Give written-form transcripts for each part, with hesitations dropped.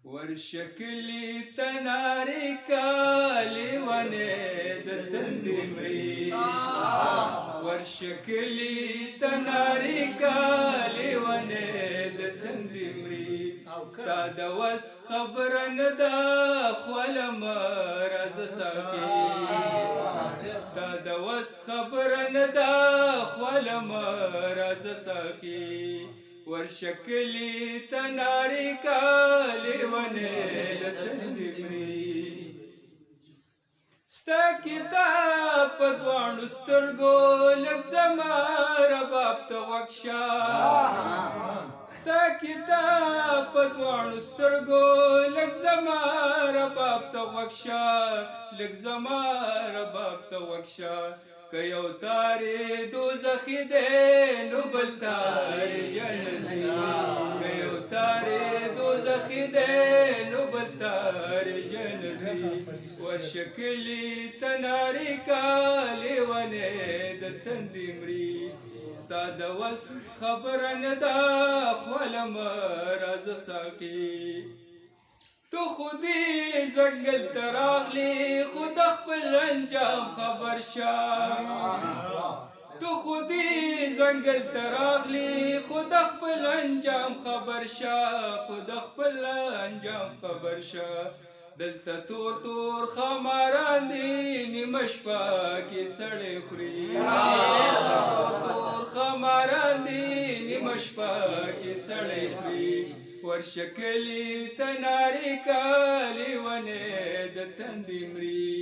ورشکلی تناری کالی ونه د تندې مري ورشکلی تناری کالی ونه د تندې مري ستا د وس خبره نه ده خولمه راځه ساقي ستا د وس خبره نه ده خولمه راځه ساقي ورشکلی تناری کالی ونه د تندې مري ستا کتاب په دواړو سترګو لږ زما رباب ته غوږ شه ستا کتاب په دواړو سترګو لږ زما رباب ته غوږ شه لږ زما رباب ته غوږ شه که یو تارې دوزخي دی نو بل تارې جنت دی که یو تارې دوزخي دی نو بل تارې جنت دی ورشکلی تناری کالی ونه د تندې مري ستا د وس خبره نه ده خولمه راځه ساقي تو خودی زنگل تراغلی خود خپل انجام خبر شه تو خودی زنگل تراغلی خود خپل انجام خبر شه خود خپل انجام خبر شه دلته تور تور خماران دي نیمه شپه کې سړی خوري تور تور خماران دي نیمه شپه کې سړی خوري ورشکلی تناری کالی ونه د تندې مري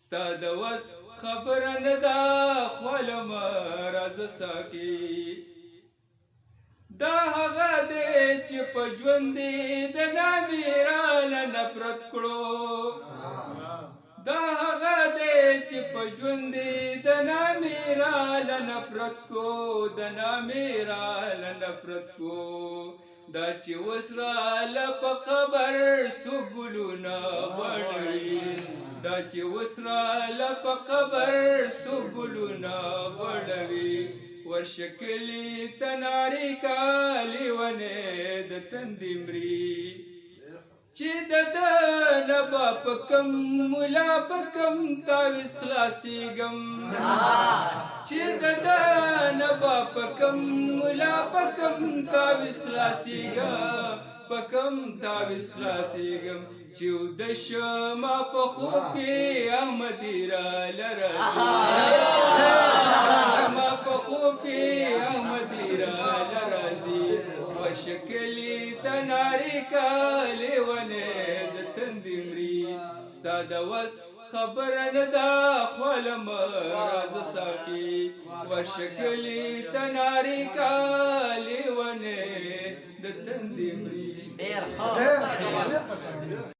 ستا د وس خبره نه ده خولمه راځه ساقي دا هغه دی چې په ژوند د نامیرا له نفرت کړو دا هغه دی چې په ژوند د نامیرا له نفرت کو د نامیرا له نفرت کو دا چې اوس راله په قبر څو ګلونه غوړوي دا چې اوس راله په قبر څو ګلونه غوړوي ورشکلی تناری کالی ونه د تندې مري چې د ده نه به په کم ملا په کم تاویز خلاصېږم چې د ده نه به په کم ملا په کم تاویز خلاصېږم په کم تاویز خلاصېږم چې وده شمه په خوب کې احمدي راله راځي ما په خوب کې احمدي راله راځي ورشکلی تناری کالی ونه د تندې مري ستا د وس خبره نه ده خولمه راځه ساقي ورشکلی تناری کالی ونه د تندې مري